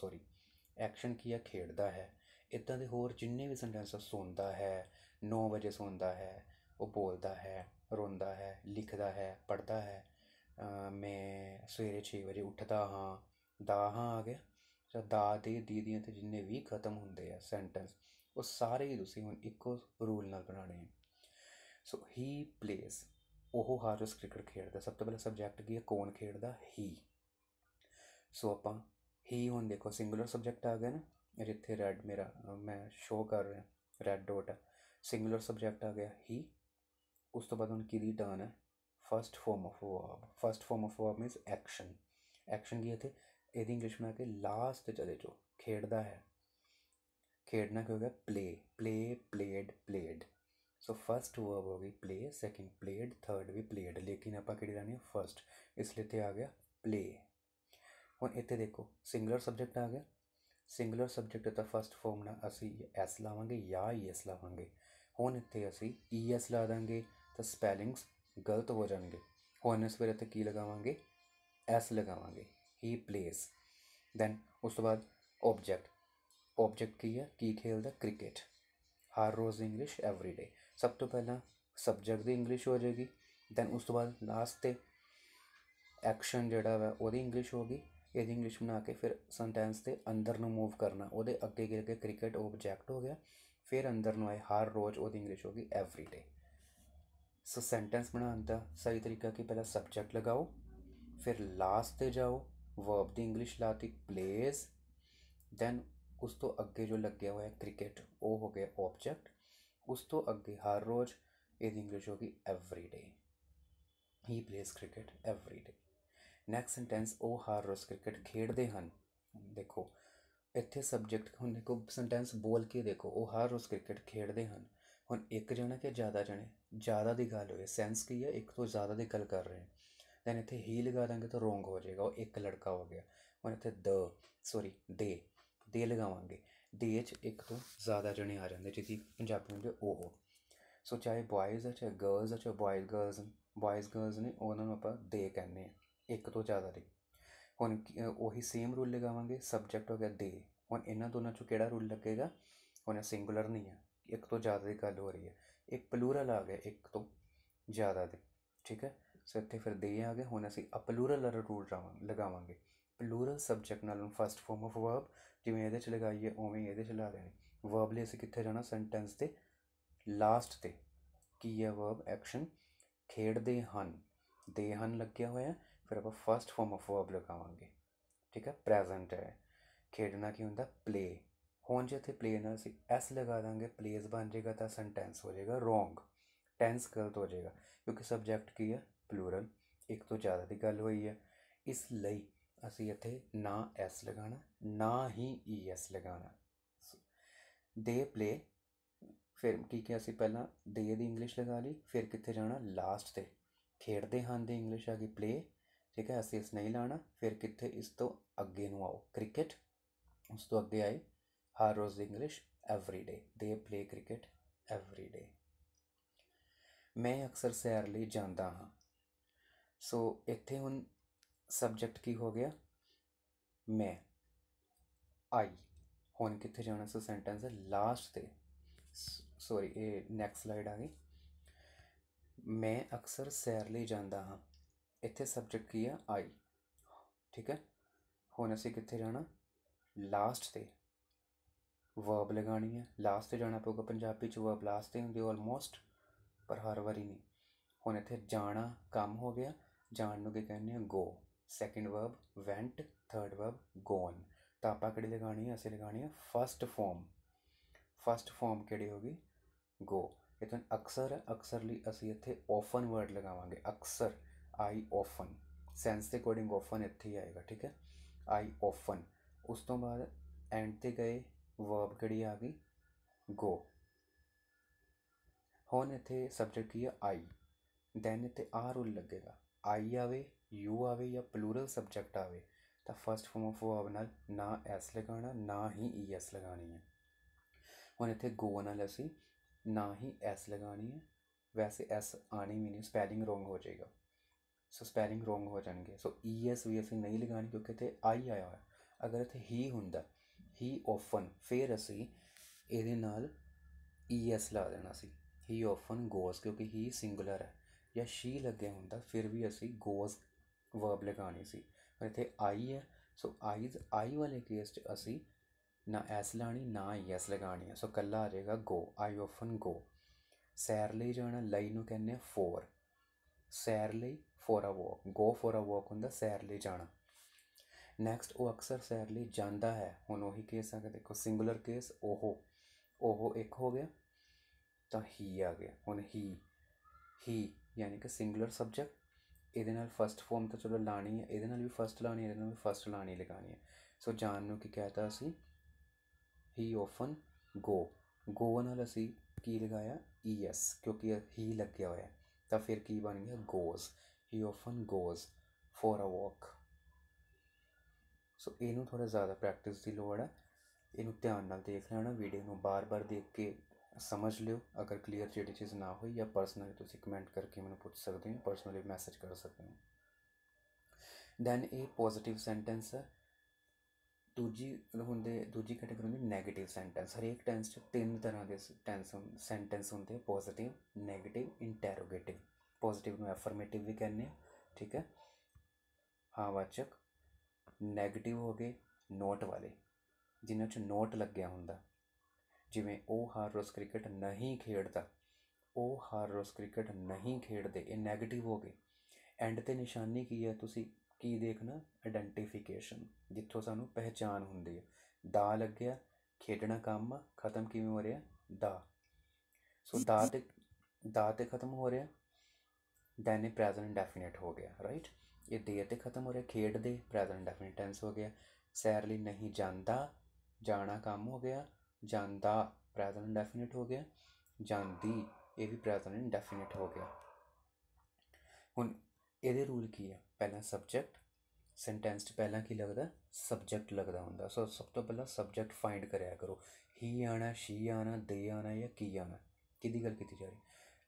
ਐਕਸ਼ਨ ਕੀ ਹੈ? ਖੇਡਦਾ ਹੈ। ਇੱਦਾਂ ਦੇ ਹੋਰ ਜਿੰਨੇ ਵੀ ਸੈਂਟੈਂਸ, ਸੌਂਦਾ ਹੈ, 9 ਵਜੇ ਸੌਂਦਾ ਹੈ, ਉਹ ਬੋਲਦਾ ਹੈ, ਰੋਂਦਾ ਹੈ, ਲਿਖਦਾ ਹੈ, ਪੜ੍ਹਦਾ ਹੈ, ਮੈਂ ਸਵੇਰੇ 6 ਵਜੇ ਉੱਠਦਾ ਹਾਂ, ਦਾ ਹਾਂ ਆ ਗਿਆ। ਜਾਂ ਦਾ, ਦੇ, ਦੀ ਦੀਆਂ ਤੇ ਜਿੰਨੇ ਵੀ ਖਤਮ ਹੁੰਦੇ ਆ ਸੈਂਟੈਂਸ, ਉਹ ਸਾਰੇ ਹੀ ਤੁਸੀਂ ਹੁਣ ਇੱਕੋ ਰੂਲ ਨਾਲ ਬਣਾਉਣੇ ਹੈ। ਸੋ ਹੀ ਪਲੇਸ, ਉਹ ਹਰ ਰੋਜ਼ ਕ੍ਰਿਕਟ ਖੇਡਦਾ। ਸਭ ਤੋਂ ਪਹਿਲਾਂ ਸਬਜੈਕਟ ਕੀ ਹੈ? ਕੌਣ ਖੇਡਦਾ? ਹੀ। ਸੋ ਆਪਾਂ ਹੀ, ਹੁਣ ਦੇਖੋ ਸਿੰਗੂਲਰ ਸਬਜੈਕਟ ਆ ਗਿਆ ਨਾ, ਜਿੱਥੇ ਰੈਡ ਮੇਰਾ ਮੈਂ ਸ਼ੋਅ ਕਰ ਰਿਹਾ ਰੈਡ ਡੋਟ ਹੈ, ਸਿੰਗੂਲਰ ਸਬਜੈਕਟ ਆ ਗਿਆ ਹੀ। ਉਸ ਤੋਂ ਬਾਅਦ ਹੁਣ ਕਿਹਦੀ ਟਰਨ ਹੈ? First form of verb. First form of verb means action. Action ਕੀ ਹੈ ਇੱਥੇ? ਇਹਦੀ ਇੰਗਲਿਸ਼ ਬਣਾ ਕੇ ਲਾਸਟ 'ਤੇ ਚਲੇ ਜਾਓ, ਖੇਡਦਾ ਹੈ। ਖੇਡਣਾ ਕੀ ਹੋ ਗਿਆ? Play, play, played, played. So first verb ਹੋ ਗਈ ਪਲੇ, ਸੈਕਿੰਡ ਪਲੇਡ, ਥਰਡ ਵੀ ਪਲੇਡ, ਲੇਕਿਨ ਆਪਾਂ ਕਿਹੜੀ ਲੈਣੀ ਹੈ? ਫਸਟ, ਇਸ ਲਈ ਇੱਥੇ ਆ ਗਿਆ ਪਲੇ। ਹੁਣ ਇੱਥੇ ਦੇਖੋ ਸਿੰਗੂਲਰ ਸਬਜੈਕਟ ਆ ਗਿਆ। ਸਿੰਗੂਲਰ ਸਬਜੈਕਟ ਦਾ ਫਸਟ ਫੋਰਮ ਨਾਲ ਅਸੀਂ ਐਸ ਲਾਵਾਂਗੇ ਜਾਂ ਈ ਐਸ ਲਾਵਾਂਗੇ। ਹੁਣ ਇੱਥੇ ਅਸੀਂ ਈ ਐਸ ਲਾ ਦਾਂਗੇ ਤਾਂ ਸਪੈਲਿੰਗਸ ਗਲਤ ਹੋ ਜਾਣਗੇ। ਹੁਣ ਇਸ ਵੇਲੇ ਇੱਥੇ ਕੀ ਲਗਾਵਾਂਗੇ? ਐਸ ਲਗਾਵਾਂਗੇ, ਹੀ ਪਲੇਸ। ਦੈਨ ਉਸ ਤੋਂ ਬਾਅਦ ਓਬਜੈਕਟ। ਓਬਜੈਕਟ ਕੀ ਹੈ? ਕੀ ਖੇਲਦਾ? ਕ੍ਰਿਕਟ। ਹਰ ਰੋਜ਼ ਦੀ ਇੰਗਲਿਸ਼ ਐਵਰੀ ਡੇ। ਸਭ ਤੋਂ ਪਹਿਲਾਂ ਸਬਜੈਕਟ ਦੀ ਇੰਗਲਿਸ਼ ਹੋ ਜਾਏਗੀ, ਦੈਨ ਉਸ ਤੋਂ ਬਾਅਦ ਲਾਸਟ 'ਤੇ ਐਕਸ਼ਨ ਜਿਹੜਾ ਵਾ ਉਹਦੀ ਇੰਗਲਿਸ਼ ਹੋ ਗਈ। ਇਹਦੀ ਇੰਗਲਿਸ਼ ਬਣਾ ਕੇ ਫਿਰ ਸੈਂਟੈਂਸ ਦੇ ਅੰਦਰ ਨੂੰ ਮੂਵ ਕਰਨਾ, ਉਹਦੇ ਅੱਗੇ ਗਿਰ ਕੇ ਕ੍ਰਿਕਟ ਓਬਜੈਕਟ ਹੋ ਗਿਆ, ਫਿਰ ਅੰਦਰ ਨੂੰ ਆਏ ਹਰ ਰੋਜ਼, ਉਹਦੀ ਇੰਗਲਿਸ਼ ਹੋ ਗਈ ਐਵਰੀ ਡੇ। ਸੋ ਸੈਂਟੈਂਸ ਬਣਾਉਣ ਦਾ ਸਹੀ ਤਰੀਕਾ ਕਿ ਪਹਿਲਾਂ ਸਬਜੈਕਟ ਲਗਾਓ, ਫਿਰ ਲਾਸਟ 'ਤੇ ਜਾਓ, ਵਰਬ ਦੀ ਇੰਗਲਿਸ਼ ਲਾਤੀ ਪਲੇਜ਼, ਦੈਨ ਉਸ ਤੋਂ ਅੱਗੇ ਜੋ ਲੱਗਿਆ ਹੋਇਆ ਕ੍ਰਿਕਟ ਉਹ ਹੋ ਗਿਆ ਓਬਜੈਕਟ, ਉਸ ਤੋਂ ਅੱਗੇ ਹਰ ਰੋਜ਼, ਇਹਦੀ ਇੰਗਲਿਸ਼ ਹੋ ਗਈ every day. He plays cricket every day. Next sentence, ਉਹ ਹਰ ਰੋਜ਼ ਕ੍ਰਿਕਟ ਖੇਡਦੇ ਹਨ। ਦੇਖੋ ਇੱਥੇ ਸਬਜੈਕਟ, ਹੁਣ ਦੇਖੋ ਸੈਂਟੈਂਸ ਬੋਲ ਕੇ ਦੇਖੋ, ਉਹ ਹਰ ਰੋਜ਼ ਕ੍ਰਿਕਟ ਖੇਡਦੇ ਹਨ। ਹੁਣ ਇੱਕ ਜਣਾ ਕਿ ਜ਼ਿਆਦਾ ਜਣੇ? ਜ਼ਿਆਦਾ ਦੀ ਗੱਲ ਹੋਏ, ਸੈਂਸ ਕੀ ਹੈ? ਇੱਕ ਤੋਂ ਜ਼ਿਆਦਾ ਦੀ ਗੱਲ ਕਰ ਰਹੇ ਹਾਂ। ਦੈਨ ਇੱਥੇ ਹੀ ਲਗਾ ਦਾਂਗੇ ਤਾਂ ਰੋਂਗ ਹੋ ਜਾਏਗਾ, ਉਹ ਇੱਕ ਲੜਕਾ ਹੋ ਗਿਆ। ਹੁਣ ਇੱਥੇ ਦੇ ਲਗਾਵਾਂਗੇ, ਦੇ 'ਚ ਇੱਕ ਤੋਂ ਜ਼ਿਆਦਾ ਜਣੇ ਆ ਜਾਂਦੇ, ਜਿਹਦੀ ਪੰਜਾਬੀ ਹੁੰਦੀ ਉਹ। ਸੋ ਚਾਹੇ ਬॉयਜ਼ ਹੈ, ਚਾਹੇ ਗਰਲਜ਼ ਹੈ, ਚਾਹੇ ਬॉयਜ਼ ਗਰਲਜ਼ ਨੇ, ਉਹਨਾਂ ਨੂੰ ਆਪਾਂ ਦੇ ਕਹਿੰਦੇ ਹਾਂ, ਇੱਕ ਤੋਂ ਜ਼ਿਆਦਾ ਦੇ। ਹੁਣ ਉਹੀ ਸੇਮ ਰੂਲ ਲਗਾਵਾਂਗੇ, ਸਬਜੈਕਟ ਹੋ ਗਿਆ ਦੇ। ਹੁਣ ਇਹਨਾਂ ਦੋਨਾਂ 'ਚੋਂ ਕਿਹੜਾ ਰੂਲ ਲੱਗੇਗਾ? ਹੁਣ ਇਹ ਸਿੰਗੂਲਰ ਨਹੀਂ ਹੈ, ਇੱਕ ਤੋਂ ਜ਼ਿਆਦਾ ਦੀ ਗੱਲ ਹੋ ਰਹੀ ਹੈ, ਇਹ ਪਲੂਰਲ ਆ ਗਿਆ, ਇੱਕ ਤੋਂ ਜ਼ਿਆਦਾ ਦੇ, ਠੀਕ ਹੈ। ਸੋ ਇੱਥੇ ਫਿਰ ਦੇ ਆ ਗਿਆ। ਹੁਣ ਅਸੀਂ ਅਪਲੂਰਲ ਵਾਲਾ ਰੂਲ ਲਗਾਵਾਂਗੇ। ਪਲੂਰਲ ਸਬਜੈਕਟ ਨਾਲ ਹੁਣ ਫਸਟ ਫੋਰਮ ਆਫ ਵਰਬ ਜਿਵੇਂ ਇਹਦੇ 'ਚ ਲਗਾਈਏ ਉਵੇਂ ਇਹਦੇ 'ਚ ਲਾ ਦੇਣੀ। ਵਰਬ ਲਈ ਅਸੀਂ ਕਿੱਥੇ ਜਾਣਾ? ਸੈਂਟੈਂਸ ਦੇ ਲਾਸਟ 'ਤੇ। ਕੀ ਹੈ ਵਰਬ? ਐਕਸ਼ਨ। ਖੇਡਦੇ ਹਨ, ਦੇ ਹਨ ਲੱਗਿਆ ਹੋਇਆ, ਫਿਰ ਆਪਾਂ ਫਸਟ ਫੋਰਮ ਆਫ ਵਰਬ ਲਗਾਵਾਂਗੇ, ਠੀਕ ਹੈ। ਪ੍ਰੈਜ਼ੈਂਟ ਹੈ, ਖੇਡਣਾ ਕੀ ਹੁੰਦਾ? ਪਲੇ। ਹੁਣ ਜੇ ਇੱਥੇ ਪਲੇ ਨਾਲ ਅਸੀਂ ਐਸ ਲਗਾ ਦਾਂਗੇ, ਪਲੇਸ ਬਣ ਜਾਏਗਾ ਤਾਂ ਸੈਂਟੈਂਸ ਹੋ ਜਾਏਗਾ ਰੋਂਗ, ਟੈਂਸ ਗਲਤ ਹੋ ਜਾਏਗਾ, ਕਿਉਂਕਿ ਸਬਜੈਕਟ ਕੀ ਹੈ, ਪਲੂਰਲ, ਇੱਕ ਤੋਂ ਜ਼ਿਆਦਾ ਦੀ ਗੱਲ ਹੋਈ ਹੈ। ਇਸ ਲਈ ਅਸੀਂ ਇੱਥੇ ਨਾ ਐਸ ਲਗਾਉਣਾ, ਨਾ ਹੀ ਈ ਐਸ ਲਗਾਉਣਾ। ਦੇ ਪਲੇ, ਫਿਰ ਕੀ ਕਿਹਾ ਅਸੀਂ ਪਹਿਲਾਂ, ਦੇ ਦੀ ਇੰਗਲਿਸ਼ ਲਗਾ ਲਈ, ਫਿਰ ਕਿੱਥੇ ਜਾਣਾ, ਲਾਸਟ 'ਤੇ ਖੇਡਦੇ ਹਨ ਦੀ ਇੰਗਲਿਸ਼ ਆ ਗਈ ਪਲੇ, ਠੀਕ ਹੈ, ਅਸੀਂ ਇਸ ਨਹੀਂ ਲਾਣਾ। ਫਿਰ ਕਿੱਥੇ, ਇਸ ਤੋਂ ਅੱਗੇ ਨੂੰ ਆਓ, ਕ੍ਰਿਕਟ, ਉਸ ਤੋਂ ਅੱਗੇ ਆਏ ਹਰ ਰੋਜ਼ ਦੀ ਇੰਗਲਿਸ਼ ਐਵਰੀ ਡੇ, ਦੇ ਪਲੇ ਕ੍ਰਿਕਟ ਐਵਰੀ ਡੇ। ਮੈਂ ਅਕਸਰ ਸੈਰ ਲਈ ਜਾਂਦਾ ਹਾਂ। ਸੋ ਇੱਥੇ ਹੁਣ ਸਬਜੈਕਟ ਕੀ ਹੋ ਗਿਆ, ਮੈਂ, ਆਈ। ਹੁਣ ਕਿੱਥੇ ਜਾਣਾ, ਸੋ ਸੈਂਟੈਂਸ ਹੈ ਲਾਸਟ 'ਤੇ, ਸੌਰੀ ਇਹ ਨੈਕਸਟ ਸਲਾਈਡ ਆ ਗਈ। ਮੈਂ ਅਕਸਰ ਸੈਰ ਲਈ ਜਾਂਦਾ ਹਾਂ, ਇੱਥੇ ਸਬਜੈਕਟ ਕੀ ਆ, ਆਈ, ਠੀਕ ਹੈ। ਹੁਣ ਅਸੀਂ ਕਿੱਥੇ ਜਾਣਾ, ਲਾਸਟ 'ਤੇ ਵਰਬ ਲਗਾਉਣੀ ਹੈ, ਲਾਸਟ 'ਤੇ ਜਾਣਾ ਪਊਗਾ। ਪੰਜਾਬੀ 'ਚ ਵਰਬ ਲਾਸਟ 'ਤੇ ਹੁੰਦੀ ਆਲਮੋਸਟ, ਪਰ ਹਰ ਵਾਰੀ ਨਹੀਂ। ਹੁਣ ਇੱਥੇ ਜਾਣਾ ਕੰਮ ਹੋ ਗਿਆ, ਜਾਣ ਨੂੰ ਕੀ ਕਹਿੰਦੇ ਆ, go, second verb went, third verb gone. ਤਾਂ ਆਪਾਂ ਕਿਹੜੀ ਲਗਾਉਣੀ ਹੈ, ਅਸੀਂ ਲਗਾਉਣੀ ਹੈ ਫਸਟ ਫੋਰਮ। ਫਸਟ ਫੋਰਮ ਕਿਹੜੀ ਹੋ ਗਈ, ਗੋ। ਇੱਥੇ ਅਕਸਰ ਹੈ, ਅਕਸਰ ਲਈ ਅਸੀਂ ਇੱਥੇ ਓਫਨ ਵਰਡ ਲਗਾਵਾਂਗੇ, ਅਕਸਰ, ਆਈ ਓਫਨ, ਸੈਂਸ ਦੇ ਅਕੋਰਡਿੰਗ ਓਫਨ ਇੱਥੇ ਹੀ ਆਏਗਾ, ਠੀਕ ਹੈ, ਆਈ ਓਫਨ। ਉਸ ਤੋਂ ਬਾਅਦ ਐਂਡ 'ਤੇ ਗਏ, ਵਰਬ ਕਿਹੜੀ ਆ ਗਈ, ਗੋ। ਹੁਣ ਇੱਥੇ ਸਬਜੈਕਟ ਕੀ ਹੈ, ਆਈ, ਦੈਨ ਇੱਥੇ ਆ ਰੂਲ ਲੱਗੇਗਾ, ਆਈ ਆਵੇ, ਯੂ ਆਵੇ ਜਾਂ ਪਲੂਰਲ ਸਬਜੈਕਟ ਆਵੇ ਤਾਂ ਫਸਟ ਫੋਰਮ ਆਫ ਵਰਬ ਨਾਲ ਨਾ ਐਸ ਲਗਾਉਣਾ, ਨਾ ਹੀ ਈ ਐਸ ਲਗਾਉਣੀ ਹੈ। ਹੁਣ ਇੱਥੇ ਗੋ ਨਾਲ ਅਸੀਂ ਨਾ ਹੀ ਐਸ ਲਗਾਉਣੀ ਹੈ, ਵੈਸੇ ਐਸ ਆਣੀ ਵੀ ਨਹੀਂ, ਸਪੈਲਿੰਗ ਰੋਂਗ ਹੋ ਜਾਏਗਾ, ਸੋ ਸਪੈਲਿੰਗ ਰੋਂਗ ਹੋ ਜਾਣਗੇ। ਸੋ ਈ ਐਸ ਵੀ ਅਸੀਂ ਨਹੀਂ ਲਗਾਉਣੀ, ਕਿਉਂਕਿ ਇੱਥੇ ਆਈ ਆਇਆ ਹੋਇਆ। ਅਗਰ ਇੱਥੇ ਹੀ ਹੁੰਦਾ, ਹੀ ਓਫਨ, ਫਿਰ ਅਸੀਂ ਇਹਦੇ ਨਾਲ ਈ ਐਸ ਲਾ ਦੇਣਾ ਸੀ, ਹੀ ਓਫਨ ਗੋਜ਼, ਕਿਉਂਕਿ ਹੀ ਸਿੰਗੂਲਰ ਹੈ। ਜਾਂ ਸ਼ੀ ਲੱਗਿਆ ਹੁੰਦਾ, ਫਿਰ ਵੀ ਅਸੀਂ ਗੋਜ਼ ਵਰਬ ਲਗਾਉਣੀ ਸੀ। ਪਰ ਇੱਥੇ ਆਈ ਹੈ, ਸੋ ਆਈ ਵਾਲੇ ਕੇਸ 'ਚ ਅਸੀਂ ਨਾ ਐਸ ਲਾਣੀ, ਨਾ ਈ ਐਸ ਲਗਾਉਣੀ ਹੈ, ਸੋ ਇਕੱਲਾ ਆ ਜਾਏਗਾ ਗੋ, ਆਈ ਓਫਨ ਗੋ। ਸੈਰ ਲਈ ਜਾਣਾ, ਲਈ ਨੂੰ ਕਹਿੰਦੇ ਆ ਫੋਰ, ਸੈਰ ਲਈ for a walk, go for a walk ਹੁੰਦਾ ਸੈਰ ਲਈ ਜਾਣਾ। ਨੈਕਸਟ, ਉਹ ਅਕਸਰ ਸੈਰ ਲਈ ਜਾਂਦਾ ਹੈ। ਹੁਣ ਉਹੀ ਕੇਸ ਆ ਗਿਆ, ਦੇਖੋ ਸਿੰਗੂਲਰ ਕੇਸ, ਉਹ ਇੱਕ ਹੋ ਗਿਆ ਤਾਂ ਹੀ ਆ ਗਿਆ। ਹੁਣ ਹੀ ਯਾਨੀ ਕਿ ਸਿੰਗੂਲਰ ਸਬਜੈਕਟ, ਇਹਦੇ ਨਾਲ ਫਸਟ ਫੋਰਮ ਤਾਂ ਚਲੋ ਲਾਣੀ ਹੈ, ਇਹਦੇ ਨਾਲ ਵੀ ਫਸਟ ਲਾਣੀ, ਇਹਦੇ ਨਾਲ ਵੀ ਫਸਟ ਲਾਣੀ ਲਗਾਉਣੀ ਹੈ। ਸੋ ਜਾਣ ਨੂੰ ਕੀ ਕਹਿਤਾ ਅਸੀਂ, ਹੀ ਓਫਨ ਗੋ, ਗੋ ਨਾਲ ਅਸੀਂ ਕੀ ਲਗਾਇਆ, ਈ ਐਸ, ਕਿਉਂਕਿ ਹੀ ਲੱਗਿਆ ਹੋਇਆ, ਤਾਂ ਫਿਰ ਕੀ ਬਣ ਗਿਆ, goes, he often goes for a walk. So ਇਹਨੂੰ ਥੋੜ੍ਹਾ ਜ਼ਿਆਦਾ ਪ੍ਰੈਕਟਿਸ ਦੀ ਲੋੜ ਹੈ, ਇਹਨੂੰ ਧਿਆਨ ਨਾਲ ਦੇਖ ਲੈਣਾ, ਵੀਡੀਓ ਨੂੰ ਬਾਰ-ਬਾਰ ਦੇਖ ਕੇ ਸਮਝ ਲਿਓ। ਅਗਰ ਕਲੀਅਰ ਜਿਹੜੀ ਚੀਜ਼ ਨਾ ਹੋਈ, ਜਾਂ ਪਰਸਨਲੀ ਤੁਸੀਂ ਕਮੈਂਟ ਕਰਕੇ ਮੈਨੂੰ ਪੁੱਛ ਸਕਦੇ ਹੋ, ਪਰਸਨਲੀ ਮੈਸੇਜ ਕਰ ਸਕਦੇ ਹੋ। ਦੈਨ ਇਹ ਪੋਜ਼ੀਟਿਵ ਸੈਂਟੈਂਸ ਹੈ। ਦੂਜੀ ਕੈਟੇਗਰੀ ਹੁੰਦੀ ਨੈਗੇਟਿਵ ਸੈਂਟੈਂਸ। ਹਰੇਕ ਟੈਂਸ 'ਚ ਤਿੰਨ ਤਰ੍ਹਾਂ ਦੇ ਸੈਂਟੈਂਸ ਹੁੰਦੇ, ਪੋਜ਼ੀਟਿਵ, ਨੈਗੇਟਿਵ, ਇੰਟੈਰੋਗੇਟਿਵ। ਪੋਜ਼ੀਟਿਵ ਨੂੰ ਐਫਰਮੇਟਿਵ ਵੀ ਕਹਿੰਦੇ ਆ, ਠੀਕ ਹੈ, ਹਾਂ ਵਾਚਕ। ਨੈਗੇਟਿਵ ਹੋ ਗਏ ਨੋਟ ਵਾਲੇ, ਜਿਨ੍ਹਾਂ 'ਚ ਨੋਟ ਲੱਗਿਆ ਹੁੰਦਾ, ਜਿਵੇਂ ਉਹ ਹਰ ਰੋਜ਼ ਕ੍ਰਿਕਟ ਨਹੀਂ ਖੇਡਦਾ, ਉਹ ਹਰ ਰੋਜ਼ ਕ੍ਰਿਕਟ ਨਹੀਂ ਖੇਡਦੇ, ਇਹ ਨੈਗੇਟਿਵ ਹੋ ਗਏ। ਐਂਡ 'ਤੇ ਨਿਸ਼ਾਨੀ ਕੀ ਹੈ, ਤੁਸੀਂ ਕੀ ਦੇਖਣਾ, ਆਇਡੈਂਟੀਫਿਕੇਸ਼ਨ, ਜਿੱਥੋਂ ਸਾਨੂੰ ਪਹਿਚਾਣ ਹੁੰਦੀ ਹੈ। ਦਾ ਲੱਗਿਆ, ਖੇਡਣਾ ਕੰਮ ਆ, ਖਤਮ ਕਿਵੇਂ ਹੋ ਰਿਹਾ, ਦਾ। ਸੋ ਦਾ ਤੇ ਖਤਮ ਹੋ ਰਿਹਾ, ਦੈਨ ਇਹ ਪ੍ਰੈਜ਼ੈਂਟ ਇੰਡੈਫੀਨਿਟ ਹੋ ਗਿਆ, ਰਾਈਟ। ਇਹ ਦੇ 'ਤੇ ਖਤਮ ਹੋ ਰਿਹਾ, ਖੇਡਦੇ, ਪ੍ਰੈਜ਼ੈਂਟ ਇੰਡੈਫੀਨਿਟ ਟੈਂਸ ਹੋ ਗਿਆ। ਸੈਰ ਲਈ ਨਹੀਂ ਜਾਂਦਾ, ਜਾਣਾ ਕੰਮ ਹੋ ਗਿਆ, ਜਾਂਦਾ ਪ੍ਰੈਜ਼ੈਂਟ ਇੰਡੈਫੀਨਿਟ ਹੋ ਗਿਆ, ਜਾਂਦੀ ਇਹ ਵੀ ਪ੍ਰੈਜ਼ੈਂਟ ਇੰਡੈਫੀਨਿਟ ਹੋ ਗਿਆ। ਹੁਣ ਇਹਦੇ ਰੂਲ ਕੀ ਆ, ਪਹਿਲਾਂ ਸਬਜੈਕਟ, ਸੈਂਟੈਂਸ 'ਚ ਪਹਿਲਾਂ ਕੀ ਲੱਗਦਾ, ਸਬਜੈਕਟ ਲੱਗਦਾ ਹੁੰਦਾ। ਸੋ ਸਭ ਤੋਂ ਪਹਿਲਾਂ ਸਬਜੈਕਟ ਫਾਈਂਡ ਕਰਿਆ ਕਰੋ, ਹੀ ਆਣਾ, ਸ਼ੀ ਆਣਾ, ਦੇ ਆਣਾ ਜਾਂ ਕੀ ਆਣਾ, ਕਿਹਦੀ ਗੱਲ ਕੀਤੀ ਜਾ ਰਹੀ।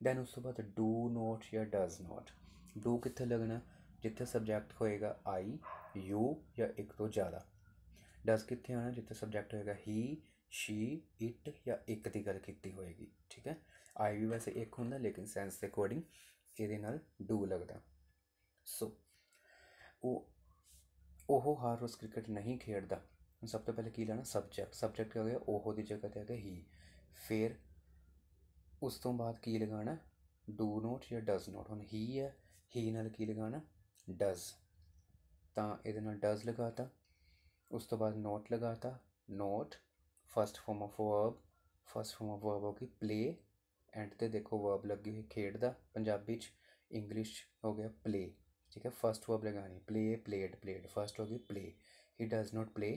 ਦੈਨ ਉਸ ਤੋਂ ਬਾਅਦ ਡੂ ਨੋਟ ਜਾਂ ਡਜ਼ ਨੋਟ। ਡੂ ਕਿੱਥੇ ਲੱਗਣਾ, ਜਿੱਥੇ ਸਬਜੈਕਟ ਹੋਏਗਾ ਆਈ, ਯੂ ਜਾਂ ਇੱਕ ਤੋਂ ਜ਼ਿਆਦਾ। ਡਜ਼ ਕਿੱਥੇ ਆਣਾ, ਜਿੱਥੇ ਸਬਜੈਕਟ ਹੋਏਗਾ ਹੀ, ਸ਼ੀ, ਇਟ ਜਾਂ ਇੱਕ ਦੀ ਗੱਲ ਕੀਤੀ ਹੋਏਗੀ, ਠੀਕ ਹੈ। ਆਈ ਵੀ ਵੈਸੇ ਇੱਕ ਹੁੰਦਾ, ਲੇਕਿਨ ਸੈਂਸ ਦੇ ਅਕੋਰਡਿੰਗ ਇਹਦੇ ਨਾਲ ਡੂ ਲੱਗਦਾ। ਸੋ ਉਹ ਹਰ ਰੋਜ਼ ਕ੍ਰਿਕਟ ਨਹੀਂ ਖੇਡਦਾ। ਸਭ ਤੋਂ ਪਹਿਲੇ ਕੀ ਲੈਣਾ, ਸਬਜੈਕਟ ਹੋ ਗਿਆ, ਉਹ ਦੀ ਜਗ੍ਹਾ 'ਤੇ ਆ ਗਿਆ ਹੀ। ਫਿਰ ਉਸ ਤੋਂ ਬਾਅਦ ਕੀ ਲਗਾਉਣਾ, ਡੂ ਨੋਟ ਜਾਂ ਡਜ਼ ਨੋਟ। ਹੁਣ ਹੀ ਹੈ, ਹੀ ਨਾਲ ਕੀ ਲਗਾਉਣਾ, ਡਜ਼, ਤਾਂ ਇਹਦੇ ਨਾਲ ਡਜ਼ ਲਗਾਤਾ। ਉਸ ਤੋਂ ਬਾਅਦ ਨੋਟ ਲਗਾਤਾ, not first form of verb, first form of verb होगी प्ले, एंड ते देखो वर्ब लगी हुई खेडदा पंजाबी च, इंग्लिश हो गया प्ले, ठीक है। फस्ट वर्ब लगानी प्ले, प्लेड, प्लेड, फस्ट होगी play. He does not play,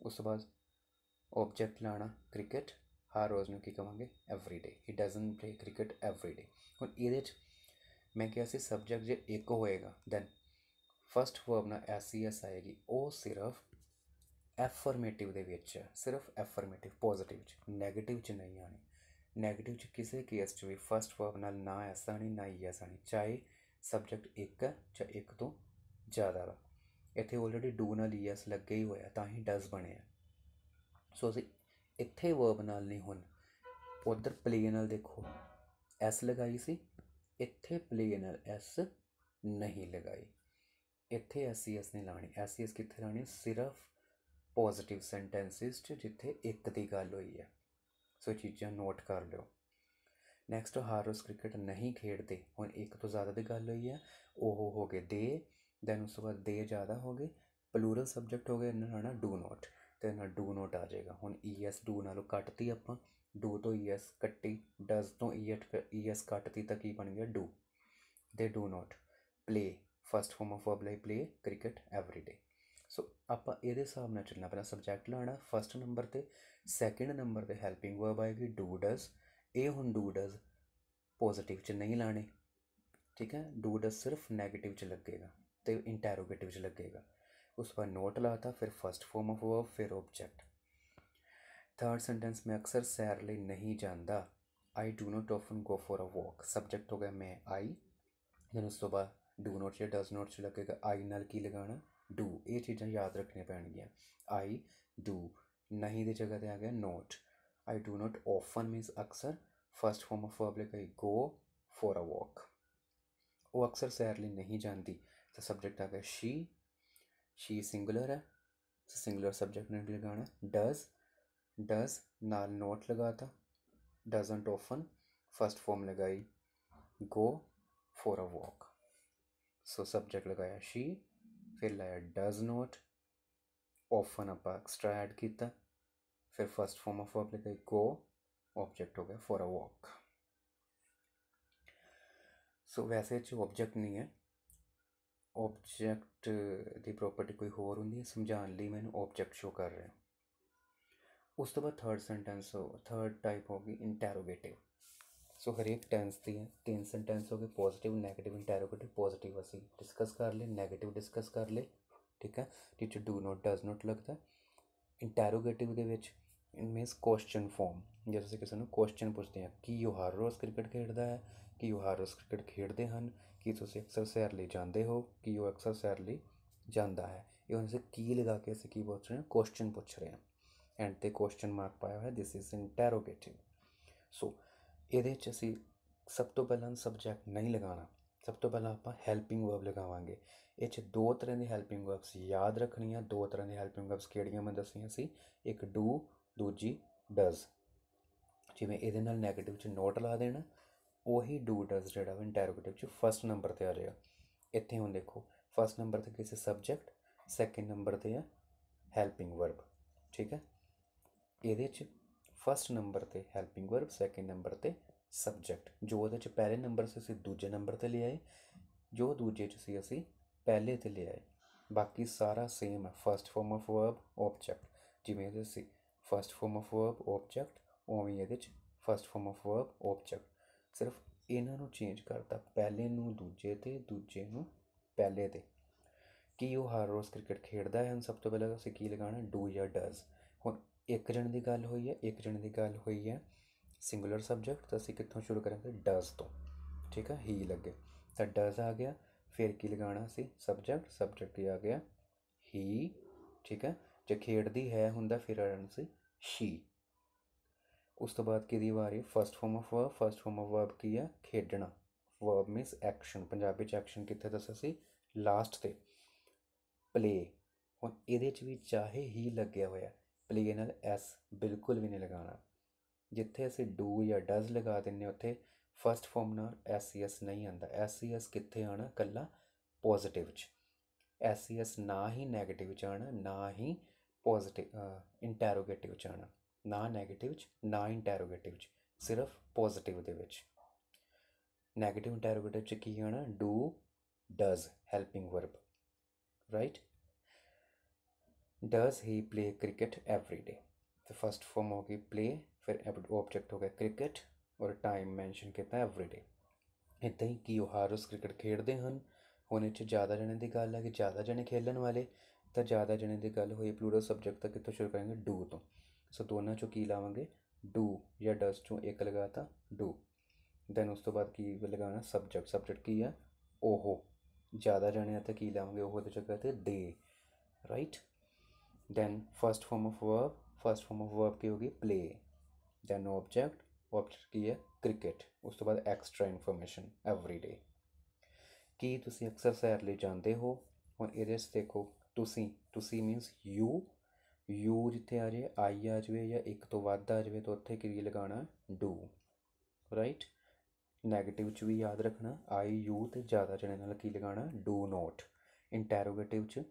उस तो बाद ऑब्जेक्ट लाना क्रिकेट, हर रोज़ ਨੂੰ ਕੀ ਕਵਾਂਗੇ every day. He doesn't play cricket every ਡੇ। ਹੁਣ ਇਹਦੇ 'ਚ ਮੈਂ ਕਿਹਾ ਸੀ ਸਬਜੈਕਟ ਜੇ ਇੱਕ ਹੋਏਗਾ ਦੈਨ ਫਸਟ ਵਰਬ ਨਾਲ ਐਸ ਆਏਗੀ, ਉਹ ਸਿਰਫ ਐਫਰਮੇਟਿਵ ਦੇ ਵਿੱਚ ਹੈ, ਸਿਰਫ ਐਫਰਮੇਟਿਵ ਪੋਜ਼ੀਟਿਵ 'ਚ, ਨੈਗੇਟਿਵ 'ਚ ਨਹੀਂ ਆਣੀ। ਨੈਗੇਟਿਵ 'ਚ ਕਿਸੇ ਕੇਸ 'ਚ ਵੀ ਫਸਟ ਵਰਬ ਨਾਲ ਨਾ ਐਸ ਆਣੀ ਨਾ ਈ ਐਸ ਆਣੀ, ਚਾਹੇ ਸਬਜੈਕਟ ਇੱਕ ਹੈ ਜਾਂ ਇੱਕ ਤੋਂ ਜ਼ਿਆਦਾ ਵਾ। ਇੱਥੇ ਆਲਰੇਡੀ ਡੂ ਨਾਲ ਈ ਐਸ ਲੱਗੇ ਹੀ ਹੋਇਆ ਤਾਂ ਹੀ ਡਜ਼ ਬਣਿਆ। ਸੋ ਅਸੀਂ ਇੱਥੇ ਵਰਬ ਨਾਲ ਨਹੀਂ, ਹੁਣ ਉਧਰ ਪਲੇ ਨਾਲ ਦੇਖੋ ਐਸ ਲਗਾਈ ਸੀ, ਇੱਥੇ ਪਲੇ ਨਾਲ ਐਸ ਨਹੀਂ ਲਗਾਈ। ਇੱਥੇ ਐਸ ਈ ਐਸ ਨਹੀਂ ਲਾਣੀ, ਐਸ ਈ ਐਸ ਕਿੱਥੇ ਲਾਣੀ ਸਿਰਫ ਪੋਜ਼ੀਟਿਵ ਸੈਂਟੈਂਸਿਸ 'ਚ ਜਿੱਥੇ ਇੱਕ ਦੀ ਗੱਲ ਹੋਈ ਹੈ। ਸੋ ਇਹ ਚੀਜ਼ਾਂ ਨੋਟ ਕਰ ਲਿਓ। ਨੈਕਸਟ ਹਰ ਰੋਜ਼ ਕ੍ਰਿਕਟ ਨਹੀਂ ਖੇਡਦੇ, ਹੁਣ ਇੱਕ ਤੋਂ ਜ਼ਿਆਦਾ ਦੀ ਗੱਲ ਹੋਈ ਹੈ, ਉਹ ਹੋ ਗਏ ਦੇ, ਦੈਨ ਉਸ ਤੋਂ ਬਾਅਦ ਦੇ ਜ਼ਿਆਦਾ ਹੋ ਗਏ, ਪਲੂਰਲ ਸਬਜੈਕਟ ਹੋ ਗਏ, ਇਹਨਾਂ ਨਾਲ ਨਾ ਡੂ ਨੋਟ, ਤੇ ਨਾਲ ਡੂ ਨੋਟ ਆ ਜਾਏਗਾ। ਹੁਣ ਈ ਐਸ ਡੂ ਨਾਲੋਂ ਕੱਟਤੀ ਆਪਾਂ, ਡੂ ਤੋਂ ਈ ਐਸ ਕੱਟੀ, ਡਜ਼ ਤੋਂ ਈ ਐਸ ਕੱਟਤੀ ਤਾਂ ਕੀ ਬਣ ਗਿਆ ਡੂ। ਦੇ do not play, first form of verb ਲਈ ਪਲੇ ਕ੍ਰਿਕਟ ਐਵਰੀ ਡੇ। ਸੋ ਆਪਾਂ ਇਹਦੇ ਹਿਸਾਬ ਨਾਲ ਚੱਲਣਾ, ਪਹਿਲਾਂ ਸਬਜੈਕਟ ਲਾਉਣਾ ਫਸਟ ਨੰਬਰ 'ਤੇ, ਸੈਕਿੰਡ ਨੰਬਰ 'ਤੇ ਹੈਲਪਿੰਗ ਵਰਬ ਆਏਗੀ ਡੂ ਡਜ਼। ਇਹ ਹੁਣ ਡੂ ਡਜ਼ ਪੋਜ਼ੀਟਿਵ 'ਚ ਨਹੀਂ ਲਾਣੇ, ਠੀਕ ਹੈ। ਡੂ ਡਜ਼ ਸਿਰਫ ਨੈਗੇਟਿਵ 'ਚ ਲੱਗੇਗਾ ਅਤੇ ਇੰਟੈਰੋਗੇਟਿਵ 'ਚ ਲੱਗੇਗਾ। ਉਸ ਤੋਂ ਬਾਅਦ ਨੋਟ ਲਾਤਾ, ਫਿਰ ਫਸਟ ਫਾਰਮ ਆਫ ਵਰਬ, ਫਿਰ ਓਬਜੈਕਟ। ਥਰਡ ਸੈਂਟੈਂਸ ਮੈਂ ਅਕਸਰ ਸੈਰ ਲਈ ਨਹੀਂ ਜਾਂਦਾ, I do not often go for a walk. Subject ਹੋ ਗਿਆ ਮੈਂ ਆਈ, ਦੈਨ ਉਸ ਤੋਂ ਬਾਅਦ ਡੂ ਨੋਟ ਜਾਂ ਡਜ਼ ਨੋਟ 'ਚ ਲੱਗੇਗਾ, ਆਈ ਨਾਲ ਕੀ ਲਗਾਉਣਾ ਡੂ। ਇਹ ਚੀਜ਼ਾਂ ਯਾਦ ਰੱਖਣੀਆਂ ਪੈਣਗੀਆਂ। ਆਈ ਡੂ, ਨਹੀਂ ਦੀ ਜਗ੍ਹਾ 'ਤੇ ਆ ਗਿਆ note. I do not often means ਅਕਸਰ, ਫਸਟ ਫਾਰਮ ਆਫ ਵਰਬ ਲਈ ਗੋ ਫॉर ਅ ਵॉक। ਉਹ ਅਕਸਰ ਸੈਰ ਲਈ ਨਹੀਂ ਜਾਂਦੀ, ਤਾਂ ਸਬਜੈਕਟ ਆ ਗਿਆ ਸ਼ੀ, ਸ਼ੀ ਸਿੰਗੂਲਰ ਹੈ, ਸਿੰਗੂਲਰ ਸਬਜੈਕਟ ਨੇ ਲਗਾਉਣਾ। ਡਜ਼ ਨਾਲ ਨੋਟ ਲਗਾਤਾ, ਡਜ਼ਨਟ ਔਫਨ फर्स्ट फॉर्म लगाई go for a walk. So subject लगाया शी, फिर लाया डज नॉट, ऑफन आप एक्स्ट्रा ऐड किया, फिर फर्स्ट फॉर्म ऑफ वर्ब लगाई गो, ऑब्जेक्ट हो गया फॉर अ वॉक। सो वैसे जो ऑब्जेक्ट नहीं है, ऑब्जेक्ट की प्रॉपर्टी कोई होर होंगी है, समझाने लिए मैंने ऑब्जेक्ट शो कर रहा। उस तो बाद थर्ड सेंटेंस थर्ड टाइप होगी इंटैरोगेटिव। सो हरेक टेंस दी है तीन सेंटेंस हो गए, पॉजिटिव नैगेटिव इंटैरोगेटिव। पॉजिटिव असी डिस्कस कर ले, नैगेटिव डिस्कस कर ले, ठीक है, जिस डू नॉट डज नॉट लगता। इंटैरोगेटिव के मीनस क्वेश्चन फॉर्म, जो तुम किसी को क्वेश्चन पूछते हैं कि ਉਹ हर रोज़ क्रिकेट खेलता है, कि ਉਹ हर रोज़ क्रिकेट खेलते हैं, कि तुम अक्सर सैर ਲਈ ਜਾਂਦੇ हो, कि ਉਹ अक्सर सैर ਲਈ ਜਾਂਦਾ है। ये उनसे की लगा के असी की पूछ रहे हैं, क्वेश्चन पूछ रहे हैं, एंड ते क्वेश्चन मार्क पाया हुआ है, दिस इज़ इंटैरोगेटिव। सो ਇਹਦੇ 'ਚ ਅਸੀਂ ਸਭ ਤੋਂ ਪਹਿਲਾਂ ਸਬਜੈਕਟ ਨਹੀਂ ਲਗਾਉਣਾ, ਸਭ ਤੋਂ ਪਹਿਲਾਂ ਆਪਾਂ ਹੈਲਪਿੰਗ ਵਰਬ ਲਗਾਵਾਂਗੇ। ਇਹ 'ਚ ਦੋ ਤਰ੍ਹਾਂ ਦੀ ਹੈਲਪਿੰਗ ਵਰਬਸ ਯਾਦ ਰੱਖਣੀਆਂ। ਦੋ ਤਰ੍ਹਾਂ ਦੀ ਹੈਲਪਿੰਗ ਵਰਬਸ ਕਿਹੜੀਆਂ ਮੈਂ ਦੱਸੀਆਂ ਸੀ, ਇੱਕ ਡੂ, ਦੂਜੀ ਡਜ਼। ਜਿਵੇਂ ਇਹਦੇ ਨਾਲ ਨੈਗੇਟਿਵ 'ਚ ਨੋਟ ਲਾ ਦੇਣਾ, ਉਹੀ ਡੂ ਡਜ਼ ਜਿਹੜਾ ਵਾ ਇੰਟੈਰੋਗੇਟਿਵ 'ਚ ਫਸਟ ਨੰਬਰ 'ਤੇ ਆ ਜਾਏਗਾ। ਇੱਥੇ ਹੁਣ ਦੇਖੋ ਫਸਟ ਨੰਬਰ 'ਤੇ ਕਿਸੇ ਸਬਜੈਕਟ, ਸੈਕਿੰਡ ਨੰਬਰ 'ਤੇ ਆ ਹੈਲਪਿੰਗ ਵਰਬ, ਠੀਕ ਹੈ। ਇਹਦੇ 'ਚ फस्ट नंबर पर हैल्पिंग वर्ब, सैकेंड नंबर पर सबजैक्ट। जो वो पहले नंबर से असी दूजे नंबर पर ले आए, जो दूजे च असी पहले तो ले आए, बाकी सारा सेम है। First form of verb object, जिमें असी first form of verb object, उवें ये first form of verb object, सिर्फ इन्हों चेंज करता, पहले दूजे ते, दूजे पहले ते। कि वो हर रोज़ क्रिकेट खेलता है, सब तो पहले असी की लगाना डू या डज। हुण एक जने की गल हुई है, एक जने की गल हुई है सिंगुलर सबजैक्ट, तो असी कितों शुरू करेंगे डज तो, ठीक है, ही लगे तो डज आ गया। फिर की लगाना सी सबजैक्ट, सबजैक्ट आ गया ही, ठीक है। जो खेडदी है हुंदा फिर आना सी शी। उस तो बाद कि आ रही first form of verb. First form of verb की है खेडना, वर्ब मीनस एक्शन, पंजाबी च एक्शन कितने दसा सी लास्ट ते प्ले। हुण इहदे च भी चाहे ही लग्या होया, प्ले नाल एस बिल्कुल भी नहीं लगाना। जिथे असी डू या डज लगा दें उत्थे फस्ट फॉर्म नाल एस सी एस नहीं आता। एस सी एस कित्थे आना कल्ला पॉजिटिव च, एस सी एस ना ही नैगेटिव च आना, ना ही पॉजिटिव इंटैरोगेटिव च आना। ਨਾ ਨੈਗੇਟਿਵ 'ਚ ਨਾ ਇੰਟੈਰੋਗੇਟਿਵ 'ਚ, ਸਿਰਫ ਪੋਜ਼ਿਟਿਵ ਦੇ ਵਿੱਚ। ਨੈਗੇਟਿਵ ਇੰਟੈਰੋਗੇਟਿਵ 'ਚ ਕੀ ਆਣਾ, do, does, helping verb, right. Does he play cricket every day, तो फर्स्ट फॉर्म होगी प्ले, फिर ऑब्जेक्ट हो गया क्रिकेट और टाइम मैंशन किया एवरी डे। इदा ही कि हर रोज़ क्रिकेट खेडते हैं। हुण इत्थे ज़्यादा जने की गल है कि ज़्यादा जने खेलन वाले, तो ज़्यादा जने की गल हुई प्लूरल सब्जेक्ट तो कितों शुरू करेंगे, डू तो। सो दोनों चों की लावांगे, डू या डज चों एक लगाता डू, दैन उस तो बाद की लगाना सब्जेक्ट, सब्जेक्ट की है ओहो, ज़्यादा जने तो की लावांगे ओहो की जगह ते दे, right. Then first form of verb, first form of verb की होगी प्ले, दैन ऑब्जेक्ट, ऑब्जेक्ट की है क्रिकेट, उस तो बाद एक्सट्रा इन्फॉर्मेशन एवरी डे। ਕੀ ਤੁਸੀਂ ਅਕਸਰ ਸੈਰ ਲਈ ਜਾਂਦੇ ਹੋ। ਹੁਣ ਇਹਦੇ 'ਚ ਦੇਖੋ ਤੁਸੀਂ ਮੀਨਸ ਯੂ ਜਿੱਥੇ ਆ ਜਾਵੇ, ਆਈ ਆ ਜਾਵੇ ਜਾਂ ਇੱਕ ਤੋਂ ਵੱਧ ਆ ਜਾਵੇ ਤਾਂ ਉੱਥੇ ਕੀ ਲਗਾਉਣਾ, ਡੂ, ਰਾਈਟ। ਨੈਗੇਟਿਵ 'ਚ ਵੀ ਯਾਦ ਰੱਖਣਾ ਆਈ ਯੂ ਅਤੇ ਜ਼ਿਆਦਾ ਜਣੇ ਨਾਲ ਕੀ ਲਗਾਉਣਾ, ਡੂ ਨੋਟ। ਇੰਟੈਰੋਗੇਟਿਵ 'ਚ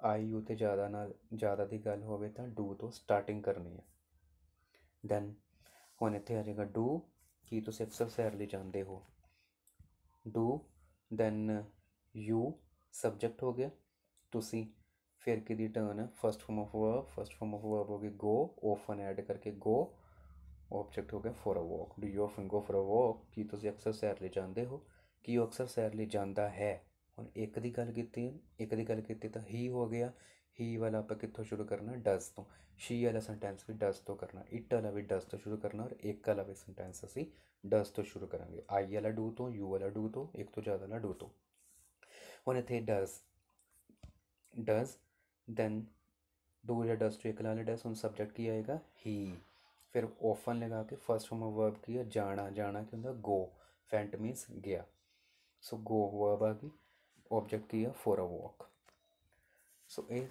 ਆਈ ਯੂ ਅਤੇ ਜ਼ਿਆਦਾ ਦੀ ਗੱਲ ਹੋਵੇ ਤਾਂ ਡੂ ਤੋਂ ਸਟਾਰਟਿੰਗ ਕਰਨੀ ਹੈ। ਦੈਨ ਹੁਣ ਇੱਥੇ ਆ ਜਾਏਗਾ ਡੂ, ਕੀ ਤੁਸੀਂ ਅਕਸਰ ਸੈਰ ਲਈ ਜਾਂਦੇ ਹੋ, ਡੂ, दैन यू सब्जेक्ट हो गया, तुसी, फिर कि टर्न है first form of verb, first form of verb हो गई गो, ओफन ऐड करके गो, ऑब्जेक्ट हो गया for a walk, do you often go for a walk, कि तुसी अक्सर सैर ले जाते हो, कि वो अक्सर सैर ले जाता है। हुण एक की गल की तो ही हो गया, ही वाला आप कितों शुरू करना, डज तो। शी वाला सेंटेंस भी डज तो करना, इट वाला भी डज तो शुरू करना, और एक वाला भी सेंटेंस असी डज तो शुरू करांगे, आई वाला डू तो, यू वाला डू तो, एक तो ज़्यादा वाला डू तो। हुण इत्थे डज दैन डू या डज तो एक ला डज, हुण सब्जेक्ट की आएगा ही, फिर ओफन लगा के फर्स्ट फॉर्म ऑफ वर्ब की है जाना, जाना क्या होंगे, गो, फेंट मीनस गया, सो गो वर्ब आ गई, ऑब्जेक्ट की है फॉर अ वॉक। सो ये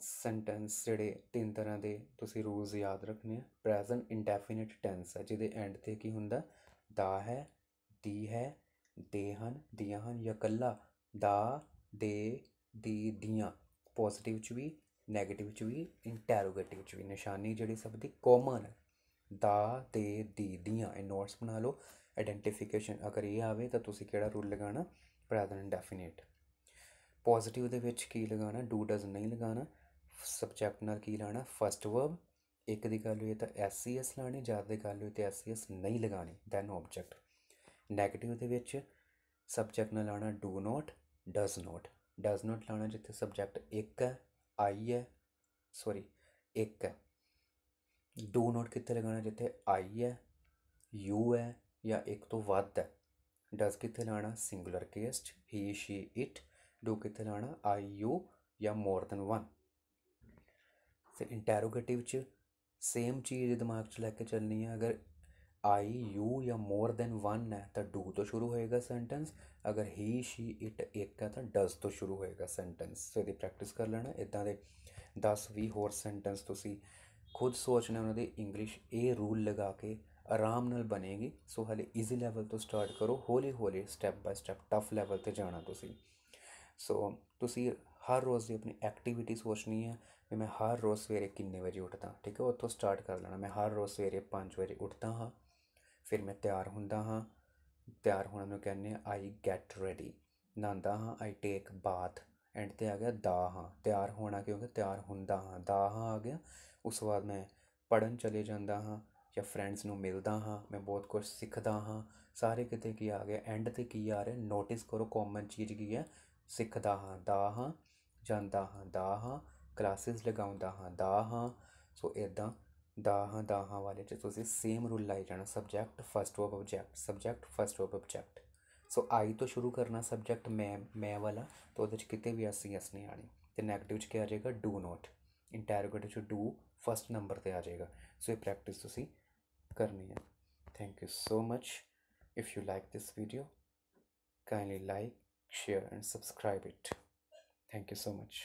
सेंटेंस जोड़े तीन तरह के तुसी रूल्स याद रखने। प्रेजेंट इंडेफिनिट टेंस है जिहदे एंड ते की हुंदा, दा है, दी है, दे हन, दियां हन, या कल्ला दा, दे, दी, दियां। पॉजिटिव च भी, नैगेटिव च भी, इंटैरोगेटिव च भी, निशानी जिहड़ी सब दी कॉमन है, दा, दे, दी, दियां। ये नोट्स बना लो, आइडेंटिफिकेशन अगर ये आवे तो तुसी केड़ा रूल लगाना, प्रेजेंट इंडेफिनिट। पॉजिटिव दे विच की लगाना, डू डज नहीं लगाना, सबजैक्ट नाल की लाना, फर्स्ट वर्ब, एक दी गल होई तो एस ई एस लानी, ज़्यादा दी गल होई तो एस ई एस नहीं लगानी, दैन ऑब्जेक्ट। नैगेटिव दे विच सबजैक्ट नाल लाना डू नॉट, डज नॉट लाना जिथे सबजैक्ट एक है, आई है, सॉरी एक है। डू नॉट कितने लगाना जिथे आई है, यू है, या एक तो वध है। डज कितने लाना singular case, he, she, it. Do कितने लाना आई, यू, या मोर दैन वन। फिर इंटैरोगेटिव च सेम चीज़ दिमाग च लैके चलनी है, अगर आई, यू या मोर दैन वन है तो डू तो शुरू होएगा सेंटेंस, अगर ही, शी, इट एक है तो डज तो शुरू होएगा सेंटेंस। सो ये प्रैक्टिस कर लेना, इदा के 10-20 होर सेंटेंस तुसी खुद सोचने उन्होंने इंग्लिश ये रूल लगा के आराम नाल बनेगी। सो हाले ईजी लैवल तो स्टार्ट करो, हौली हौली step bye step tough level पर जाना तुसी। सो तुसी हर रोज़ की अपनी एक्टिविटी सोचनी है भी मैं हर रोज़ सवेरे किन्ने बजे उठदा, ठीक है, उत्थों स्टार्ट कर लेना। मैं हर रोज़ सवेरे 5 बजे उठदा हाँ, फिर मैं तैयार हुंदा हाँ, तैयार होने नूं कहने आई गैट रेडी, नहांदा हाँ आई टेक बाथ, एंड ते आ गया दा हाँ, तैयार होना क्योंकि तैयार हुंदा हाँ, दा हाँ आ गया। उस तो बाद मैं पढ़न चले जांदा हाँ या फ्रेंड्स नूं मिलदा हाँ, मैं बहुत कुछ सिखदा हाँ, सारे किते की आ गया, एंड ते की आ रहा, नोटिस करो कॉमन चीज़ की है, सिखदा हाँ दा हाँ, जांदा हाँ दा हाँ, क्लासिस लगाउंदा हाँ दा हाँ। सो इदां दा हाँ वाले च तुसीं सेम रूल लाई जाना, subject first verb object, subject first verb object. So I तो शुरू करना सब्जैक्ट मैं वाला, तो वो कितने भी एस ई एस नहीं आनी। तो नैगेटिव च क्या आ जाएगा, डू नॉट। इंटैरोगेटिव च डू फर्स्ट नंबर पर आ जाएगा। सो ये प्रैक्टिस तुसीं करनी है। Thank you so much. If you like this video, kindly like, share and subscribe it. Thank you so much.